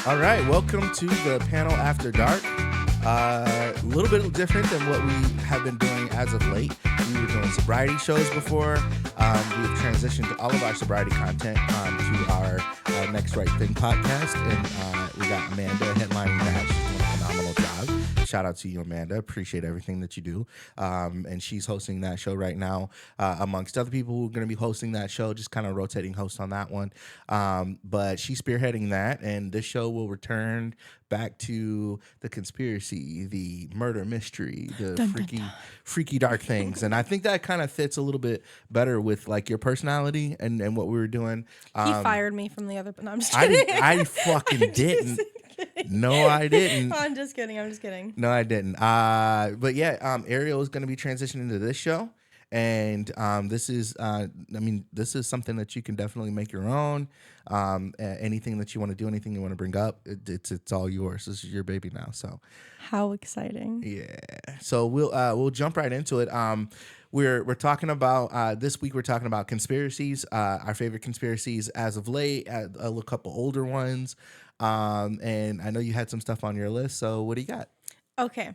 All right, welcome to the panel after dark. A little bit different than what we have been doing as of late. We were doing sobriety shows before. We've transitioned all of our sobriety content to our Next Right Thing podcast, and we got Amanda headlining that. She's doing a phenomenal job. Shout out to you, Amanda. Appreciate everything that you do. And she's hosting that show right now, amongst other people who are going to be hosting that show, just kind of rotating hosts on that one. But she's spearheading that, and this show will return back to the conspiracy, the murder mystery, the freaky dark things. And I think that kind of fits a little bit better with like your personality and what we were doing. He fired me from the other, but no, I'm just kidding. I fucking didn't. No, I didn't. I'm just kidding. No, I didn't. But yeah, Ariel is going to be transitioning to this show. And this is something that you can definitely make your own. Anything that you want to do, anything you want to bring up, it's all yours. This is your baby now. So, how exciting! Yeah. So we'll jump right into it. We're talking about this week. We're talking about conspiracies. Our favorite conspiracies as of late. A couple older ones. And I know you had some stuff on your list. So what do you got? Okay.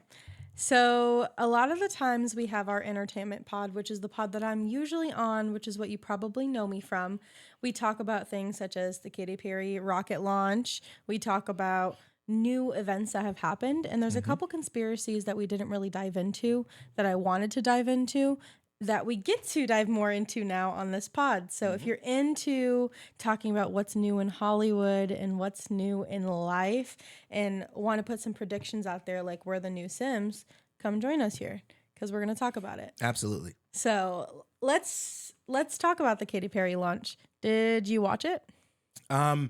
So a lot of the times we have our entertainment pod, which is the pod that I'm usually on, which is what you probably know me from. We talk about things such as the Katy Perry rocket launch. We talk about new events that have happened. And there's a couple conspiracies that we didn't really dive into that I wanted to dive into that we get to dive more into now on this pod. So if you're into talking about what's new in Hollywood and what's new in life and want to put some predictions out there like we're the new Sims, come join us here because we're going to talk about it. Absolutely. So let's talk about the Katy Perry launch. Did you watch it? I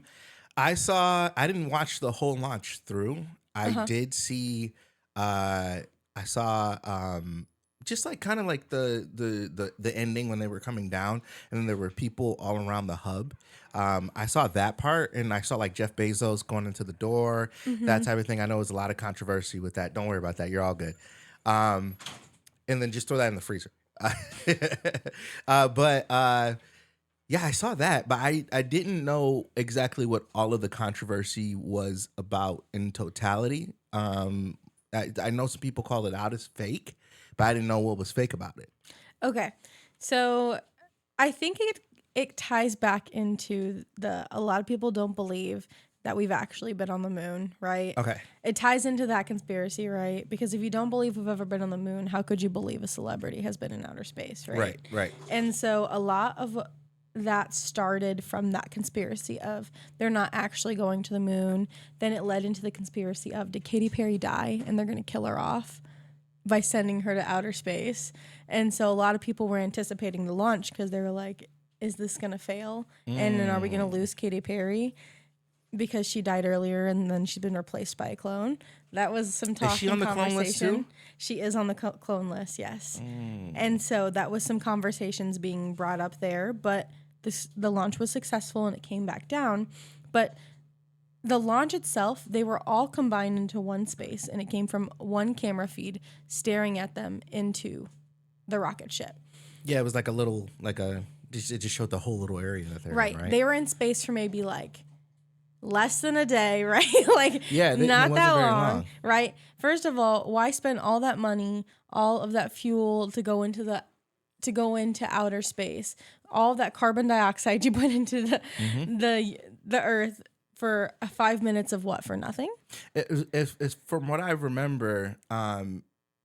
didn't watch the whole launch through. I did see, I saw, just like kind of like the ending when they were coming down and then there were people all around the hub. I saw that part and I saw like Jeff Bezos going into the door, that type of thing. I know there's a lot of controversy with that. Don't worry about that. You're all good. And then just throw that in the freezer. Yeah, I saw that, but I didn't know exactly what all of the controversy was about in totality. I know some people call it out as fake, but I didn't know what was fake about it. Okay. So I think it ties back into a lot of people don't believe that we've actually been on the moon, right? Okay. It ties into that conspiracy, right? Because if you don't believe we've ever been on the moon, how could you believe a celebrity has been in outer space, right? Right. And so a lot of that started from that conspiracy of they're not actually going to the moon. Then it led into the conspiracy of did Katy Perry die and they're going to kill her off by sending her to outer space. And so a lot of people were anticipating the launch because they were like, is this going to fail? And then are we going to lose Katy Perry because she died earlier and then she's been replaced by a clone? That was some talk. Is she on the clone list too? She is on the clone list, yes. And so that was some conversations being brought up there, but the launch was successful and it came back down. But the launch itself, they were all combined into one space, and it came from one camera feed staring at them into the rocket ship. Yeah, it was like it just showed the whole little area that they're in, right? They were in space for maybe like less than a day, right? Not that long, right? First of all, why spend all that money, all of that fuel to go into outer space, all of that carbon dioxide you put into the Earth for 5 minutes of what, for nothing? It's from what I remember,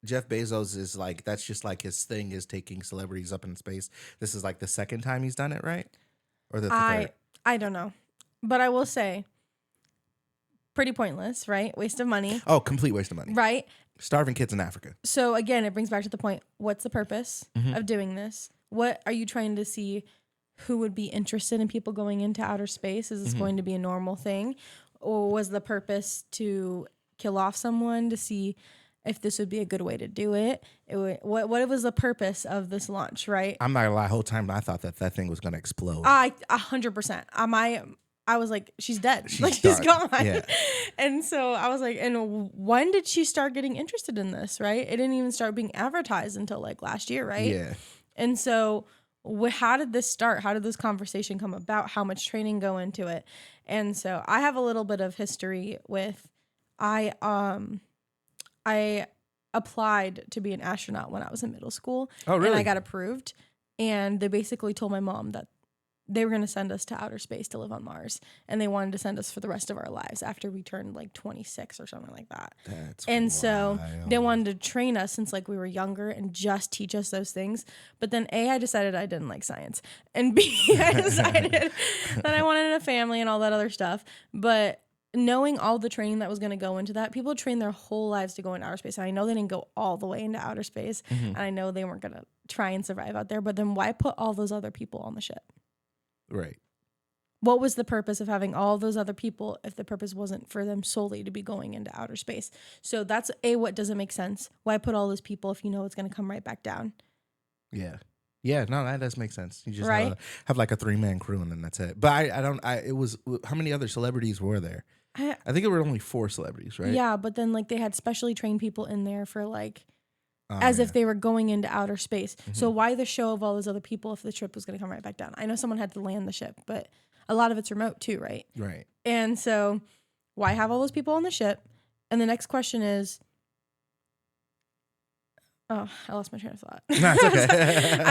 Jeff Bezos is like, that's just like his thing is taking celebrities up in space. This is like the second time he's done it, right? Or the third? I don't know. But I will say, pretty pointless, right? Waste of money. Oh, complete waste of money. Right? Starving kids in Africa. So again, it brings back to the point, what's the purpose of doing this? What are you trying to see? Who would be interested in people going into outer space? Is this going to be a normal thing? Or was the purpose to kill off someone to see if this would be a good way to do it? What was the purpose of this launch, right? I'm not gonna lie, the whole time I thought that thing was gonna explode. 100%. I was like, she's dead. She's gone. Yeah. And so I was like, and when did she start getting interested in this, right? It didn't even start being advertised until like last year, right? Yeah. And so how did this start? How did this conversation come about? How much training go into it? And so I have a little bit of history with, I applied to be an astronaut when I was in middle school. Oh, really? And I got approved. And they basically told my mom that they were going to send us to outer space to live on Mars. And they wanted to send us for the rest of our lives after we turned like 26 or something like that. So they wanted to train us since like we were younger and just teach us those things. But then A, I decided I didn't like science. And B, I decided that I wanted a family and all that other stuff. But knowing all the training that was going to go into that, people train their whole lives to go into outer space. And I know they didn't go all the way into outer space. And I know they weren't going to try and survive out there. But then why put all those other people on the ship? Right. What was the purpose of having all those other people if the purpose wasn't for them solely to be going into outer space? So that's A, what doesn't make sense. Why put all those people if you know it's going to come right back down? Yeah. Yeah, no, that does make sense. You just Right? have like a 3-man crew and then that's it. But it was, how many other celebrities were there? I think it were only 4 celebrities, right? Yeah, but then like they had specially trained people in there for like, as if they were going into outer space. So why the show of all those other people if the trip was going to come right back down? I know someone had to land the ship, but a lot of it's remote too, right? Right. And so why have all those people on the ship? And the next question is, oh, I lost my train of thought. No, it's okay.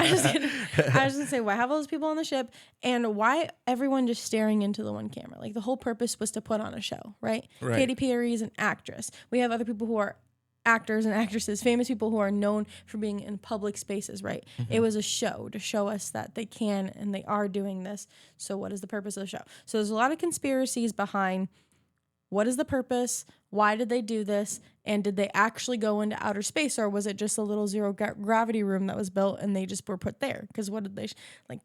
I was going to say, why have all those people on the ship? And why everyone just staring into the one camera? Like the whole purpose was to put on a show, right? Right. Katy Perry is an actress. We have other people who are actors and actresses, famous people who are known for being in public spaces, right? It was a show to show us that they can and they are doing this. So what is the purpose of the show? So there's a lot of conspiracies behind what is the purpose, why did they do this, and did they actually go into outer space, or was it just a little zero gravity room that was built and they just were put there? Because what did they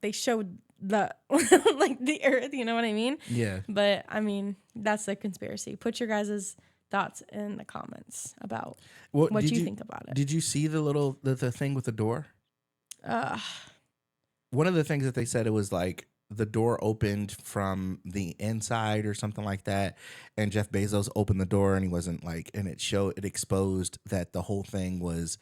they showed the like the Earth, you know what I mean? Yeah. But I mean, that's the conspiracy. Put your guys' thoughts in the comments about what you think about it. Did you see the thing with the door? One of the things that they said, it was like the door opened from the inside or something like that, and Jeff Bezos opened the door and he wasn't like, and it exposed that the whole thing was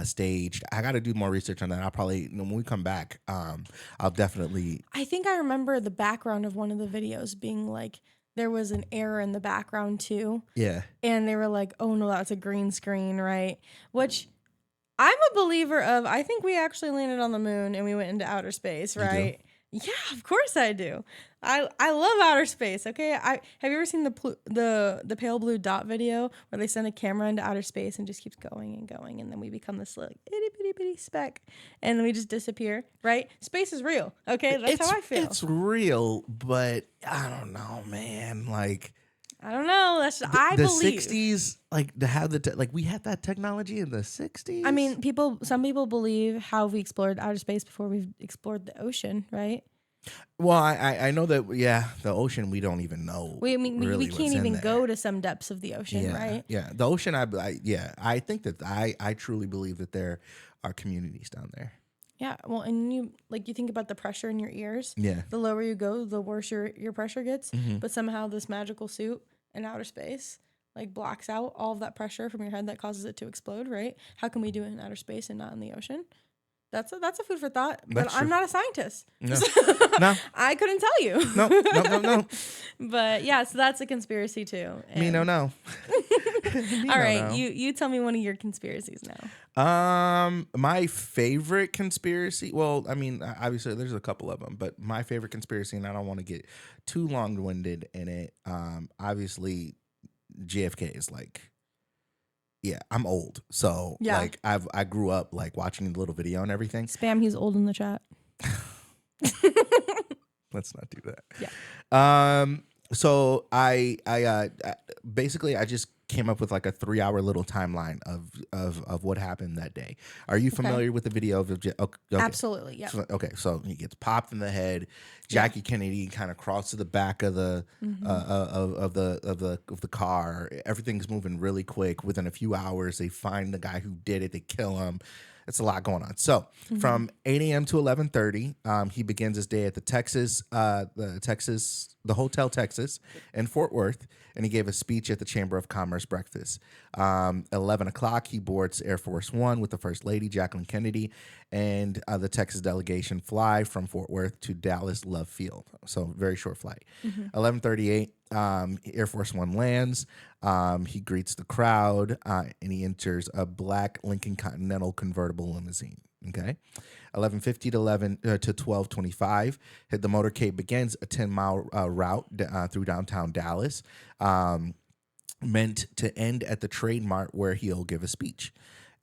staged. I got to do more research on that. I'll probably, when we come back, I'll definitely. I think I remember the background of one of the videos being like, there was an error in the background too. Yeah. And they were like, oh no, that's a green screen, right? Which I'm a believer of. I think we actually landed on the moon and we went into outer space, right? Yeah, of course I do. I love outer space, okay? Have you ever seen the pale blue dot video where they send a camera into outer space and just keeps going and going, and then we become this like itty bitty bitty speck and we just disappear, right? Space is real, okay? That's how I feel. It's real, but I don't know, man. Like, I don't know. That's I believe. The 60s, like to have we had that technology in the 60s. I mean, some people believe how we explored outer space before we've explored the ocean, right? Well, I know that, yeah, the ocean, we don't even know. We can't even go to some depths of the ocean, right? Yeah, the ocean, I think that I truly believe that there are communities down there. Yeah, well, and you think about the pressure in your ears. Yeah. The lower you go, the worse your pressure gets. But somehow this magical suit in outer space blocks out all of that pressure from your head that causes it to explode, right? How can we do it in outer space and not in the ocean? That's a food for thought. But I'm not a scientist. No. No. I couldn't tell you. No. But yeah, so that's a conspiracy too. Me no. All right, you tell me one of your conspiracies now. My favorite conspiracy. Well, I mean, obviously there's a couple of them, but my favorite conspiracy, and I don't want to get too long-winded in it. Obviously, JFK is yeah, I'm old, so I grew up watching the little video and everything. Spam, he's old in the chat. Let's not do that. Yeah. So I basically I just came up with a 3-hour little timeline of what happened that day. Are you familiar with the video of? Okay. Absolutely. Yeah. So he gets popped in the head. Jackie Kennedy kind of crawls to the back of the of the car. Everything's moving really quick. Within a few hours, they find the guy who did it. They kill him. it's a lot going on. So from 8 a.m. to 11:30, he begins his day at the Hotel Texas in Fort Worth, and he gave a speech at the Chamber of Commerce breakfast. 11 o'clock, he boards Air Force One with the First Lady, Jacqueline Kennedy, and the Texas delegation fly from Fort Worth to Dallas Love Field. So very short flight. 11:38, Air Force One lands. He greets the crowd, and he enters a black Lincoln Continental convertible limousine. Okay, 11:50 to 12:25. The motorcade begins a 10-mile route through downtown Dallas, meant to end at the Trade Mart where he'll give a speech.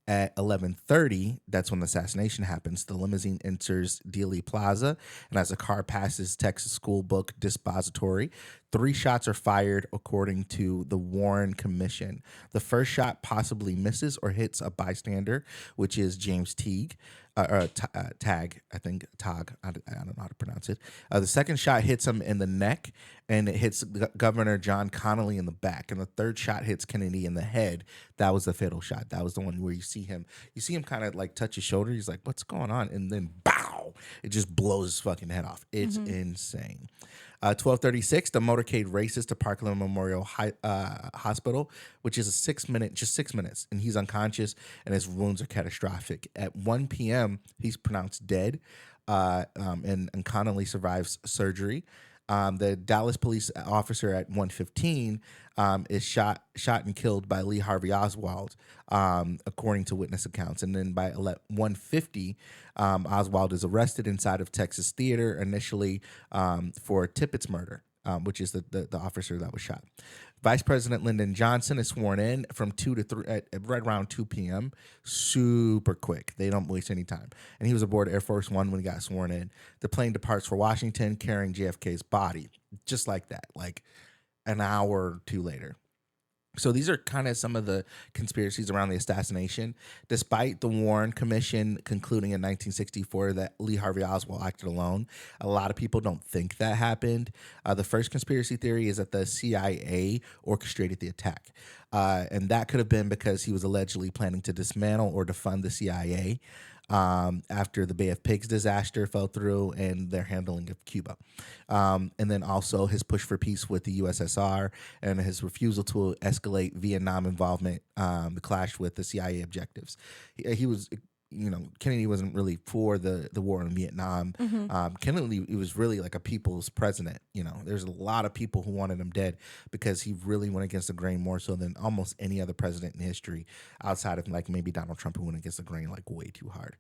At 11:30, that's when the assassination happens. The limousine enters Dealey Plaza, and as the car passes Texas School Book Dispository, 3 shots are fired according to the Warren Commission. The first shot possibly misses or hits a bystander, which is James Teague. Tag, I think Tag. I don't know how to pronounce it. The second shot hits him in the neck, and it hits Governor John Connally in the back. And the third shot hits Kennedy in the head. That was the fatal shot. That was the one where you see him kind of like touch his shoulder. He's like, "What's going on?" And then, bow! It just blows his fucking head off. It's insane. 12:36, the motorcade races to Parkland Memorial Hospital, which is just 6 minutes, and he's unconscious, and his wounds are catastrophic. At 1 p.m., he's pronounced dead, and Connolly survives surgery. The Dallas police officer at 1:15 is shot and killed by Lee Harvey Oswald, according to witness accounts. And then by 1:50, Oswald is arrested inside of Texas Theater, initially for Tippett's murder, which is the officer that was shot. Vice President Lyndon Johnson is sworn in from 2 to 3, right around 2 p.m. Super quick. They don't waste any time. And he was aboard Air Force One when he got sworn in. The plane departs for Washington carrying JFK's body, just like that, like an hour or two later. So these are kind of some of the conspiracies around the assassination. Despite the Warren Commission concluding in 1964 that Lee Harvey Oswald acted alone, a lot of people don't think that happened. The first conspiracy theory is that the CIA orchestrated the attack. And that could have been because he was allegedly planning to dismantle or defund the CIA after the Bay of Pigs disaster fell through and their handling of Cuba. And then also his push for peace with the USSR and his refusal to escalate Vietnam involvement, clashed with the CIA objectives. He was, Kennedy wasn't really for the war in Vietnam. Kennedy, he was really like a people's president. There's a lot of people who wanted him dead because he really went against the grain more so than almost any other president in history outside of like maybe Donald Trump, who went against the grain like way too hard.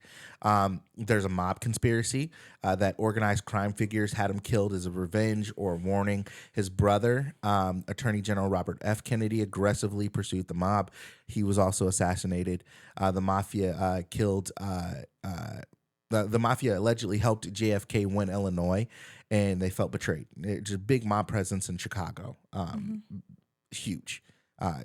There's a mob conspiracy that organized crime figures had him killed as a revenge or a warning. His brother, Attorney General Robert F. Kennedy, aggressively pursued the mob. He was also assassinated. The mafia killed. The mafia allegedly helped JFK win Illinois, and they felt betrayed. There's a big mob presence in Chicago, huge.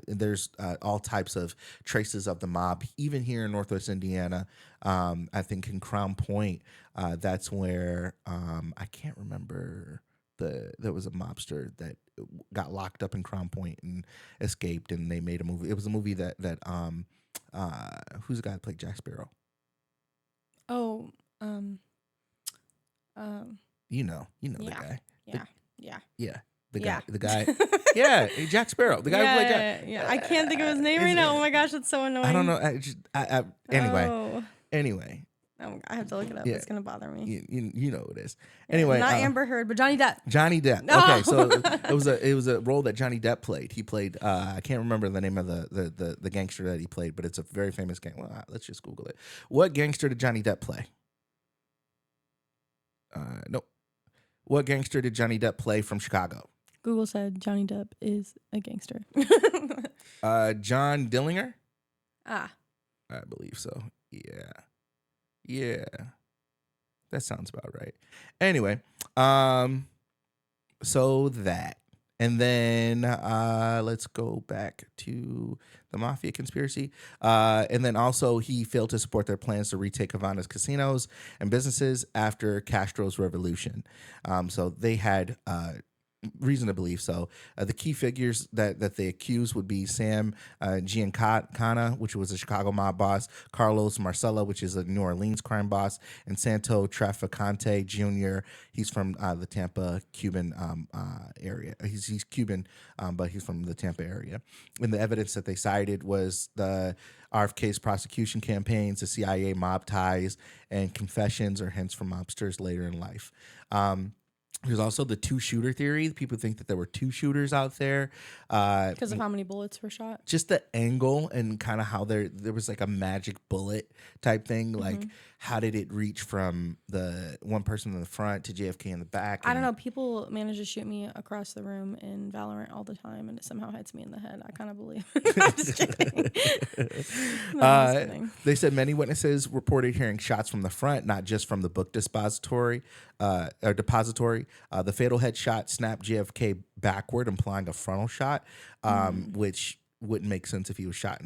There's all types of traces of the mob, even here in Northwest Indiana. I think in Crown Point, that's where I can't remember. There was a mobster that got locked up in Crown Point and escaped, and they made a movie. It was a movie that who's the guy that played Jack Sparrow? Oh, you know yeah, the guy. The guy. Yeah, Jack Sparrow. The guy who played Jack. Yeah. I can't think of his name right now. Oh my gosh, it's so annoying. I don't know. Anyway. Oh, I have to look it up. Yeah. It's gonna bother me. You know who it is. Anyway, not Amber Heard, but Johnny Depp. Johnny Depp. No. Okay, so it was a role that Johnny Depp played. He played. I can't remember the name of the gangster that he played, but it's a very famous gang. Well, let's just Google it. What gangster did Johnny Depp play? Nope. What gangster did Johnny Depp play from Chicago? Google said Johnny Depp is a gangster. John Dillinger? I believe so. Yeah. That sounds about right. Anyway, so that. And then let's go back to the mafia conspiracy. And then also he failed to support their plans to retake Havana's casinos and businesses after Castro's revolution. So they had reason to believe so. The key figures that they accuse would be Sam Giancana, which was a Chicago mob boss, Carlos Marcella, which is a New Orleans crime boss, and Santo Traficante Jr. He's from the Tampa Cuban area. He's Cuban, but he's from the Tampa area. And the evidence that they cited was the RFK's prosecution campaigns, the CIA mob ties, and confessions or hints from mobsters later in life. There's also the two-shooter theory. People think that there were two shooters out there. Because of how many bullets were shot? Just the angle and kind of how there was like a magic bullet type thing. Mm-hmm. Like, how did it reach from the one person in the front to JFK in the back? I don't know. People manage to shoot me across the room in Valorant all the time, and it somehow hits me in the head. I kind of believe. I'm just kidding. No, I'm just kidding. They said many witnesses reported hearing shots from the front, not just from the book depository. The fatal headshot snapped JFK backward, implying a frontal shot, which wouldn't make sense if he was shot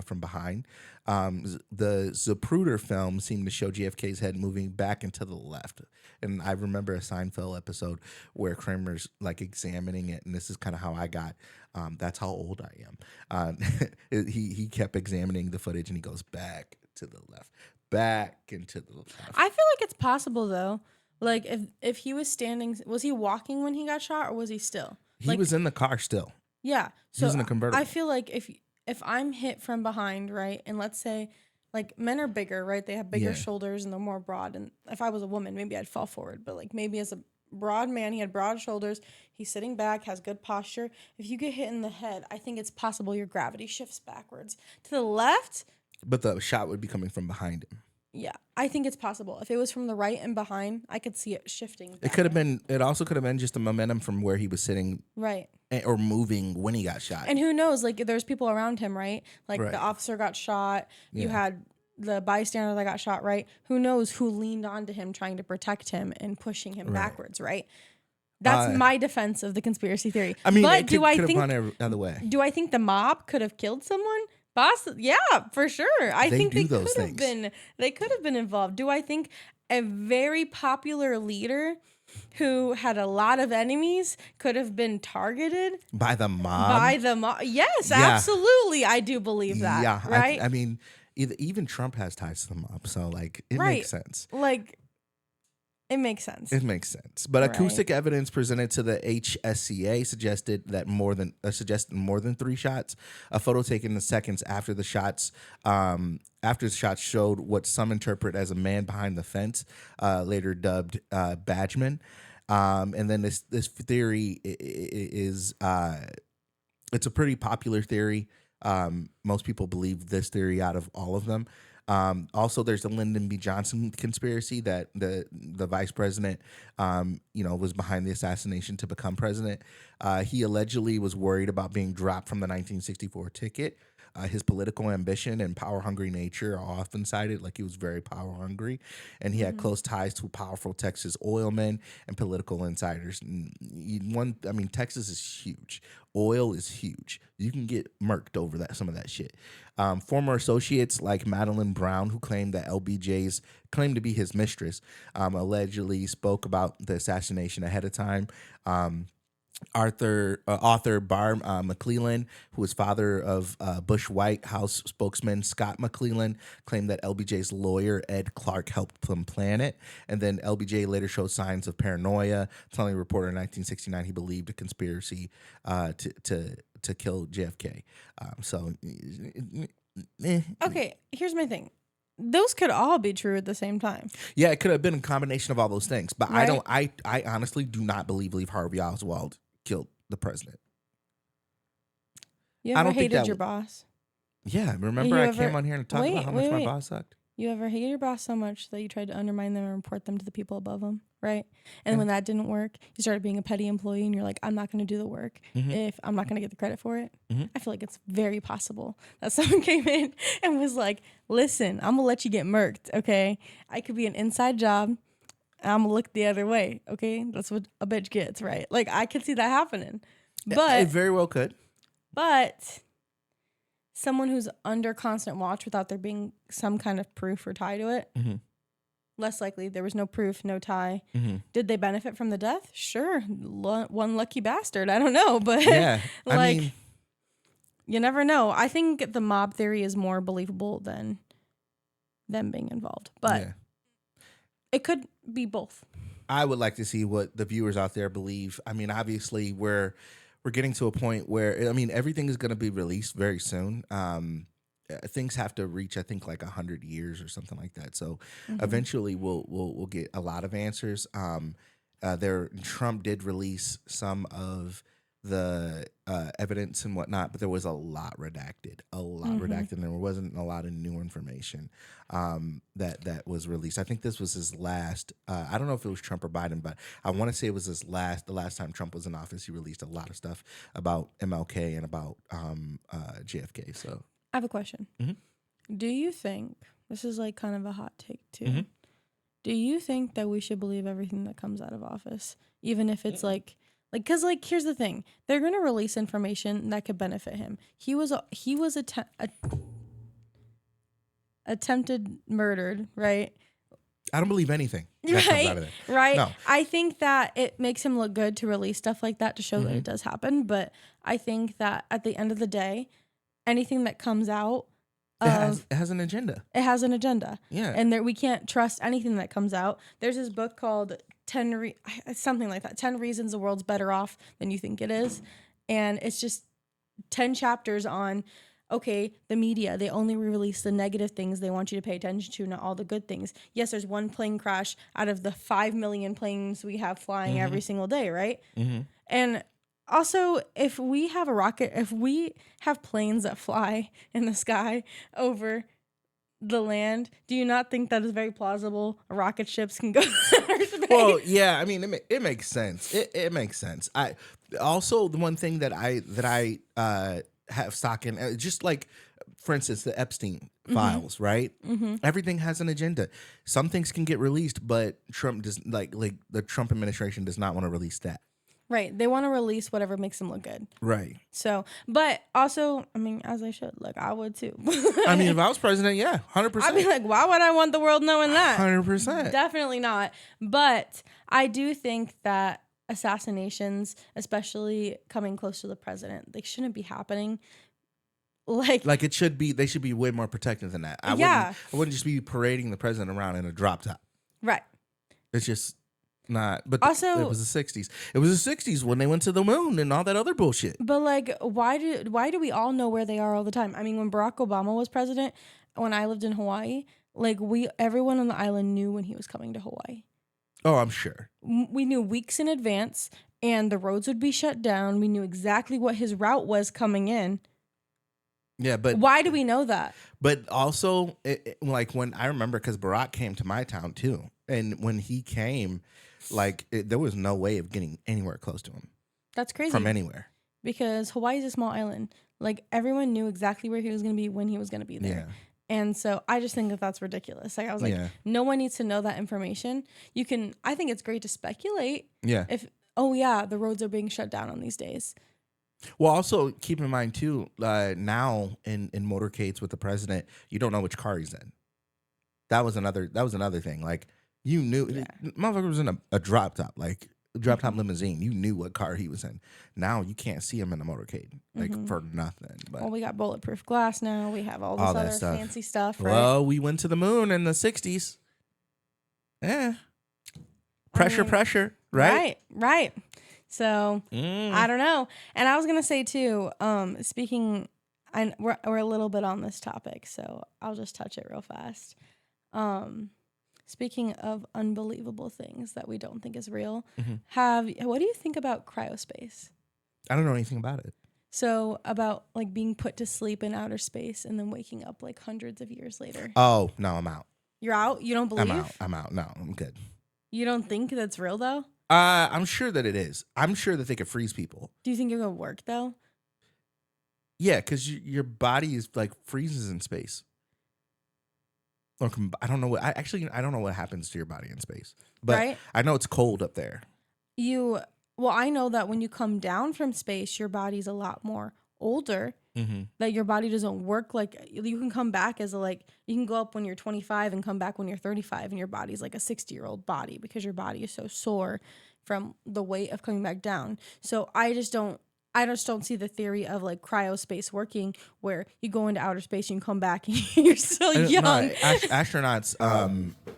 from behind. The Zapruder film seemed to show JFK's head moving back and to the left. And I remember a Seinfeld episode where Kramer's like examining it, and this is kind of how I got. That's how old I am. He kept examining the footage, and he goes back to the left, back and to the left. I feel like it's possible though. Like if he was standing, was he walking when he got shot, or was he still? He was in the car still. Yeah. So he was in a convertible. I feel like if I'm hit from behind, right, and let's say like men are bigger, right? They have bigger shoulders and they're more broad. And if I was a woman, maybe I'd fall forward. But like maybe as a broad man, he had broad shoulders. He's sitting back, has good posture. If you get hit in the head, I think it's possible your gravity shifts backwards to the left. But the shot would be coming from behind him. Yeah, I think it's possible. If it was from the right and behind, I could see it shifting back. It could have been. It also could have been just the momentum from where he was sitting, right, or moving when he got shot. And who knows? Like, there's people around him, right? Like the officer got shot. Yeah. You had the bystander that got shot, right? Who knows who leaned onto him trying to protect him and pushing him backwards, right? That's my defense of the conspiracy theory. I mean, but it could have gone every other way. Do I think the mob could have killed someone? Yeah, for sure. I think they could have been. They could have been involved. Do I think a very popular leader who had a lot of enemies could have been targeted by the mob? Yes, absolutely. I do believe that. Yeah, right. I mean, even Trump has ties to the mob, so like it makes sense. Like. It makes sense. It makes sense. But acoustic evidence presented to the HSCA suggested more than 3 shots. A photo taken in seconds after the shots showed what some interpret as a man behind the fence, later dubbed Badgeman. And then this theory is it's a pretty popular theory. Most people believe this theory out of all of them. Also, there's the Lyndon B. Johnson conspiracy that the vice president, was behind the assassination to become president. He allegedly was worried about being dropped from the 1964 ticket. His political ambition and power-hungry nature are often cited, like he was very power-hungry, and he had close ties to powerful Texas oilmen and political insiders. Texas is huge. Oil is huge. You can get murked over some of that shit. Former associates like Madeline Brown, who claimed that LBJ's claimed to be his mistress, allegedly spoke about the assassination ahead of time. Author Barr McClellan, who was father of Bush White House spokesman Scott McClellan, claimed that LBJ's lawyer Ed Clark helped them plan it. And then LBJ later showed signs of paranoia, telling a reporter in 1969 he believed a conspiracy to kill JFK. Okay, here's my thing. Those could all be true at the same time. Yeah, it could have been a combination of all those things. But right? I honestly do not believe Harvey Oswald killed the president. You ever hated your boss? Yeah, remember I came on here and talked about how much my boss sucked? You ever hated your boss so much that you tried to undermine them and report them to the people above them, right? And when that didn't work, you started being a petty employee and you're like, I'm not going to do the work if I'm not going to get the credit for it. I feel like it's very possible that someone came in and was like, listen, I'm going to let you get murked, okay? I could be an inside job. I'm going to look the other way, okay? That's what a bitch gets, right? Like, I could see that happening. But it very well could. But someone who's under constant watch without there being some kind of proof or tie to it, less likely. There was no proof, no tie. Mm-hmm. Did they benefit from the death? Sure. One lucky bastard. I don't know. But Yeah. like, I mean, you never know. I think the mob theory is more believable than them being involved. But yeah. it could be both. I would like to see what the viewers out there believe. I mean, obviously, we're getting to a point where, I mean, everything is going to be released very soon. Things have to reach, I think, like 100 years or something like that. So eventually, we'll get a lot of answers. Trump did release some of the evidence and whatnot, but there was a lot redacted, and there wasn't a lot of new information that was released. I think this was his last. I don't know if it was Trump or Biden, but I want to say it was the last time Trump was in office. He released a lot of stuff about MLK and about JFK. So I have a question. Mm-hmm. Do you think, this is like kind of a hot take too, Mm-hmm. do you think that we should believe everything that comes out of office, even if it's like, because like here's the thing, they're gonna release information that could benefit him. He was attempted murdered, right? I don't believe anything that comes out of there. Right. No. I think that it makes him look good to release stuff like that to show that Mm-hmm. it does happen. But I think that at the end of the day, anything that comes out It has an agenda. it has an agenda. Yeah. And we can't trust anything that comes out. There's this book called 10 Reasons the World's Better Off Than You Think It Is. And it's just 10 chapters on, okay, the media, they only release the negative things they want you to pay attention to, not all the good things. Yes, there's one plane crash out of the 5 million planes we have flying every single day, right? Mm-hmm. And also, if we have planes that fly in the sky over the land, do you not think that is very plausible? Rocket ships can go outer space? Well, yeah, I mean, it makes sense. It makes sense. I also, the one thing that I have stock in, just like, for instance, the Epstein files, right? Mm-hmm. Everything has an agenda. Some things can get released, but Trump does, like the Trump administration does not want to release that. Right. They want to release whatever makes them look good. Right. So, but also, I mean, as I should. Like, I would too. I mean, if I was president, yeah, 100%. I'd be like, why would I want the world knowing that? 100%. Definitely not. But I do think that assassinations, especially coming close to the president, they shouldn't be happening. Like it should be. They should be way more protected than that. I wouldn't just be parading the president around in a drop top. Right. It's just not. But also, it was the 60s. It was the 60s when they went to the moon and all that other bullshit. But like, why do we all know where they are all the time? I mean, when Barack Obama was president, when I lived in Hawaii, like everyone on the island knew when he was coming to Hawaii. Oh, I'm sure. We knew weeks in advance, and the roads would be shut down. We knew exactly what his route was coming in. Yeah, but why do we know that? But also, like when I remember, because Barack came to my town too, and when he came, there was no way of getting anywhere close to him. That's crazy. From anywhere. Because Hawaii is a small island. Like, everyone knew exactly where he was going to be when he was going to be there. Yeah. And so I just think that that's ridiculous. Like, I was like, no one needs to know that information. I think it's great to speculate. Yeah. The roads are being shut down on these days. Well, also keep in mind too, now in motorcades with the president, you don't know which car he's in. That was another thing. Like, you knew, motherfucker was in a drop top, like drop top limousine. You knew what car he was in. Now you can't see him in a motorcade, like for nothing. But well, we got bulletproof glass now. We have all this other fancy stuff. Right? Well, we went to the moon in the 60s. Yeah. Pressure, right? Right. So I don't know. And I was gonna say too, speaking, we're a little bit on this topic, so I'll just touch it real fast. Speaking of unbelievable things that we don't think is real, what do you think about cryospace? I don't know anything about it. So about like being put to sleep in outer space and then waking up like hundreds of years later. Oh no, I'm out. You're out? You don't believe? I'm out. No, I'm good. You don't think that's real though? I'm sure that it is. I'm sure that they could freeze people. Do you think it would work though? Yeah, because your body is like freezes in space. Or I don't know what. I don't know what happens to your body in space, but I know it's cold up there. I know that when you come down from space, your body's a lot more older that your body doesn't work like you can come back as you can go up when you're 25 and come back when you're 35 and your body's like a 60-year-old body because your body is so sore from the weight of coming back down. So I just don't see the theory of like cryospace working where you go into outer space and you come back and you're still young. No,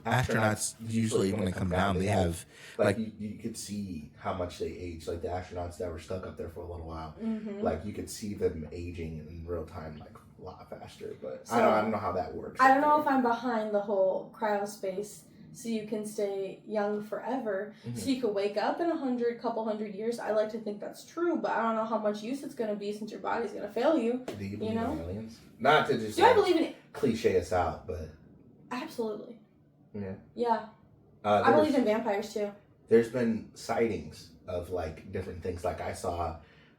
astronauts usually when they come down, they have like you could see how much they age. Like the astronauts that were stuck up there for a little while, like you could see them aging in real time, like a lot faster. But so, I don't know how that works. I don't know if I'm behind the whole cryospace. So you can stay young forever. So you could wake up in couple hundred years. I like to think that's true, but I don't know how much use it's going to be since your body's going to fail you. Do you believe in aliens? Not to just I believe in it? Cliche us out, but absolutely. Yeah. Yeah. I believe in vampires too. There's been sightings of like different things. Like I saw,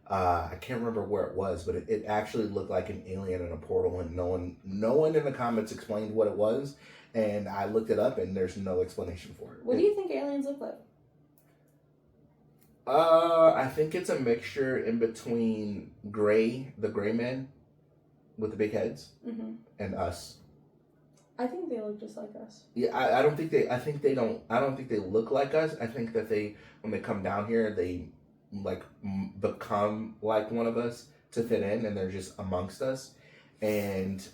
I can't remember where it was, but it actually looked like an alien in a portal, and no one in the comments explained what it was. And I looked it up, and there's no explanation for it. What do you think aliens look like? I think it's a mixture in between the gray men with the big heads, and us. I think they look just like us. Yeah, I don't think they. I don't think they look like us. I think that when they come down here, they like become like one of us to fit in, and they're just amongst us. And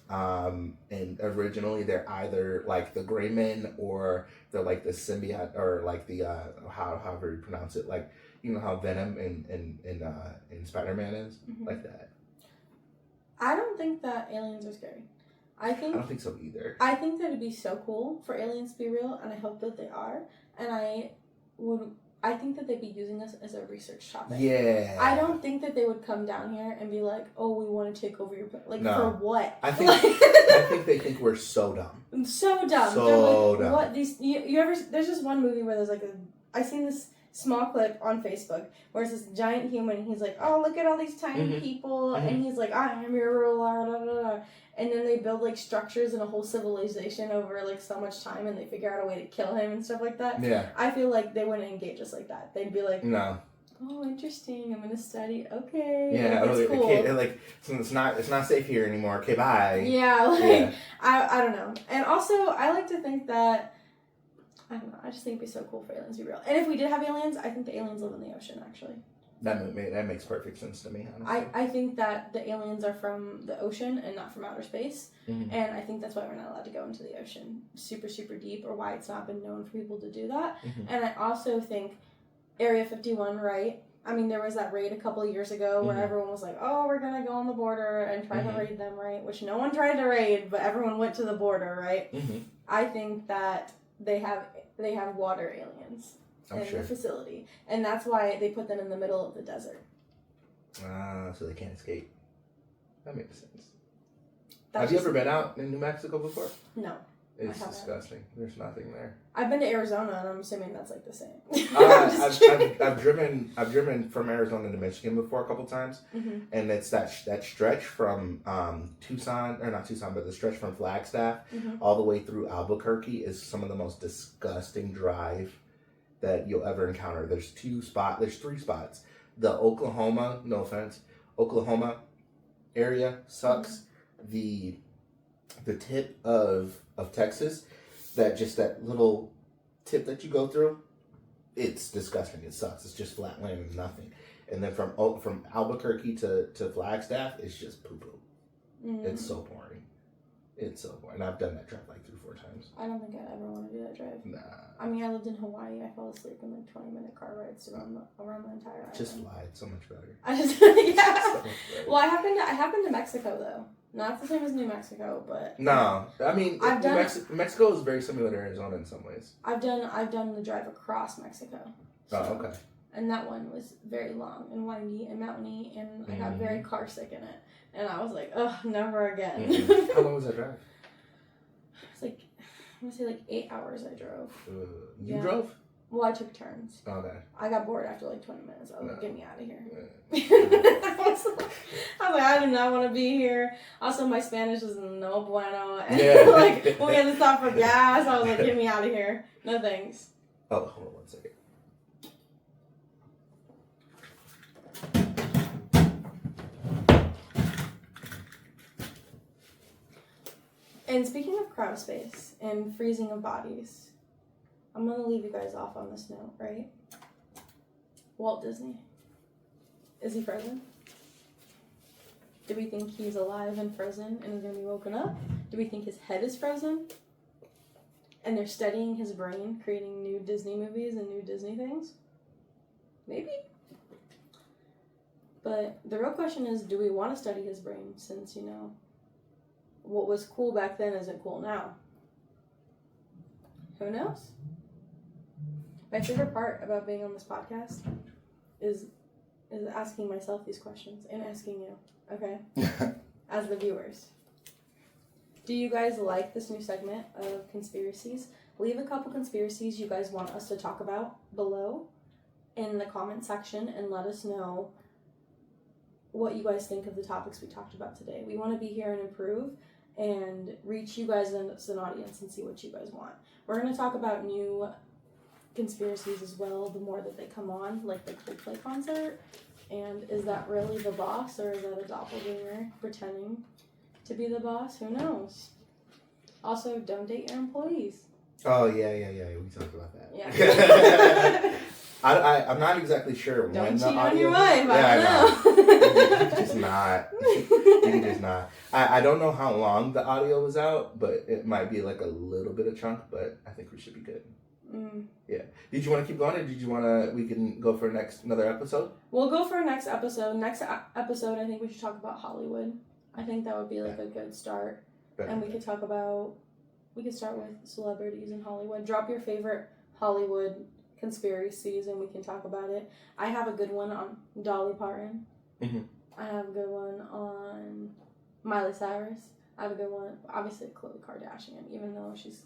originally they're either like the gray men or they're like the symbiote or like the however you pronounce it, like you know how Venom in Spider-Man is, like that. I don't think that aliens are scary. I don't think so either. I think that it'd be so cool for aliens to be real, and I hope that they are. And I think that they'd be using us as a research topic. Yeah. I don't think that they would come down here and be like, "Oh, we want to take over your no. For what?" I think they think we're so dumb. So dumb. So like, dumb. What these? You ever? There's just one movie where there's like I seen this small clip on Facebook where it's this giant human. And he's like, "Oh, look at all these tiny people," and he's like, "I am your ruler." Da, da, da. And then they build like structures and a whole civilization over like so much time, and they figure out a way to kill him and stuff like that. Yeah. I feel like they wouldn't engage us like that. They'd be like, "No. Oh, interesting. I'm gonna study. Okay. Yeah. That's cool. Okay, like it's not safe here anymore. Okay, bye." Yeah. I don't know. And also, I like to think that I don't know. I just think it'd be so cool for aliens to be real. And if we did have aliens, I think the aliens live in the ocean actually. That makes perfect sense to me, honestly. I think that the aliens are from the ocean and not from outer space. And I think that's why we're not allowed to go into the ocean super, super deep, or why it's not been known for people to do that. And I also think Area 51, right? I mean, there was that raid a couple of years ago where everyone was like, "Oh, we're going to go on the border and try to raid them," right? Which no one tried to raid, but everyone went to the border, right? I think that they have water aliens. In the facility. And that's why they put them in the middle of the desert. So they can't escape. That makes sense. Have you ever been out in New Mexico before? No. It's disgusting. There's nothing there. I've been to Arizona, and I'm assuming that's like the same. I've driven from Arizona to Michigan before a couple times, and it's that stretch from Tucson, or not Tucson, but the stretch from Flagstaff all the way through Albuquerque is some of the most disgusting drive that you'll ever encounter. There's three spots. The Oklahoma, no offense, Oklahoma area sucks. The tip of Texas, that little tip that you go through, it's disgusting. It sucks. It's just flat land and nothing. And then from Albuquerque to Flagstaff, it's just poo-poo. It's so boring. It's so boring. I've done that drive like 3-4 times. I don't think I'd ever want to do that drive. Nah. I mean, I lived in Hawaii. I fell asleep in like 20-minute car rides around the entire island. Just fly. It's so much better. Yeah. So much better. Well, I have been to Mexico though. Not the same as New Mexico, but no. I mean, Mexico is very similar to Arizona in some ways. I've done the drive across Mexico. So, oh, okay. And that one was very long and windy and mountainy, and I got very car sick in it. And I was like, "Oh, never again." How long was that drive? It's like, I want to say like 8 hours I drove. You drove? Well, I took turns. Okay. I got bored after like 20 minutes. I was like, "Get me out of here." I was like, I do not want to be here. Also, my Spanish is no bueno. And like, when we had to stop for gas, I was like, "Get me out of here. No thanks." Oh, hold on 1 second. And speaking of cryospace and freezing of bodies, I'm going to leave you guys off on this note, right? Walt Disney. Is he frozen? Do we think he's alive and frozen and is going to be woken up? Do we think his head is frozen? And they're studying his brain, creating new Disney movies and new Disney things? Maybe. But the real question is, do we want to study his brain since, you know, what was cool back then isn't cool now? Who knows? My favorite part about being on this podcast is asking myself these questions and asking you, okay? As the viewers. Do you guys like this new segment of conspiracies? Leave a couple conspiracies you guys want us to talk about below in the comment section and let us know what you guys think of the topics we talked about today. We want to be here and improve and reach you guys as an audience and see what you guys want. We're going to talk about new conspiracies as well the more that they come on, like the Coldplay concert. And is that really the boss, or is that a doppelganger pretending to be the boss? Who knows? Also, don't date your employees. Oh, yeah. We talked about that. Yeah. I'm not exactly sure don't when cheat the audio... on your wife, I know. don't know. Just not. You can just not. I don't know how long the audio was out, but it might be like a little bit of chunk, but I think we should be good. Yeah. Did you want to keep going, or did you want to... We can go for another episode? We'll go for a next episode. Next episode, I think we should talk about Hollywood. I think that would be like a good start. And we could talk about... We could start with celebrities in Hollywood. Drop your favorite Hollywood conspiracies and we can talk about it. I have a good one on Dolly Parton. Mm-hmm. I have a good one on Miley Cyrus. I have a good one, obviously, Khloe Kardashian, even though she's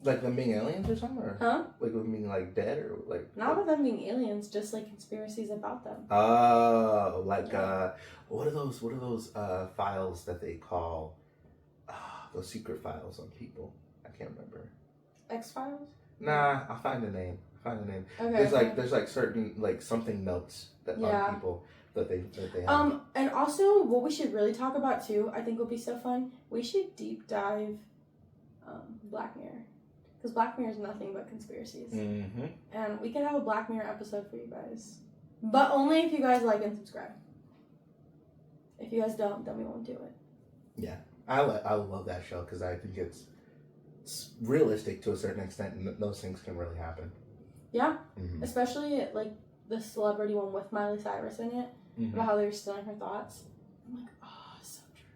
like them being aliens or something? Or huh? Like them being like dead or like... Not with them being aliens, just like conspiracies about them. Oh, like what are those files that they call those secret files on people? I can't remember. X-Files? Nah, I'll find the name. Okay. There's like certain like something notes that on people that they have. And also what we should really talk about too, I think would be so fun. We should deep dive Black Mirror, because Black Mirror is nothing but conspiracies. Mm-hmm. And we could have a Black Mirror episode for you guys, but only if you guys like and subscribe. If you guys don't, then we won't do it. Yeah, I love that show because I think it's realistic to a certain extent, and those things can really happen. Yeah, especially like the celebrity one with Miley Cyrus in it, about how they were stealing her thoughts. I'm like, oh, so true.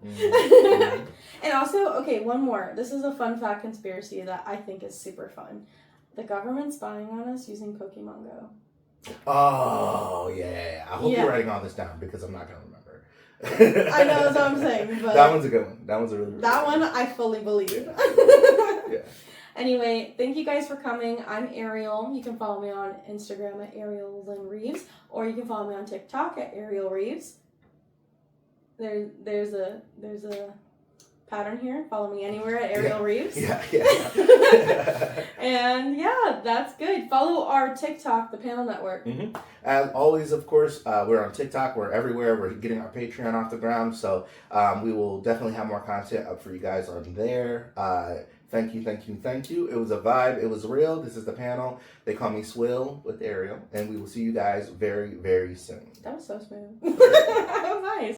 We so do that. And also, okay, one more. This is a fun fact conspiracy that I think is super fun. The government's spying on us using Pokémon Go. Oh, yeah. I hope you're writing all this down because I'm not going to remember. I know, that's what I'm saying. But that one's a good one. That one's a really good one. That one I fully believe. Yeah. Anyway, thank you guys for coming. I'm Ariel. You can follow me on Instagram at Ariel Lynn Reeves, or you can follow me on TikTok at Ariel Reeves. There's a pattern here. Follow me anywhere at Ariel Reeves. Yeah. And yeah, that's good. Follow our TikTok, the Panle Network. Mm-hmm. As always, of course, we're on TikTok. We're everywhere. We're getting our Patreon off the ground. So we will definitely have more content up for you guys on there. Thank you. It was a vibe. It was real. This is the panel. They call me Swill with Ariel. And we will see you guys very, very soon. That was so smooth. That was nice.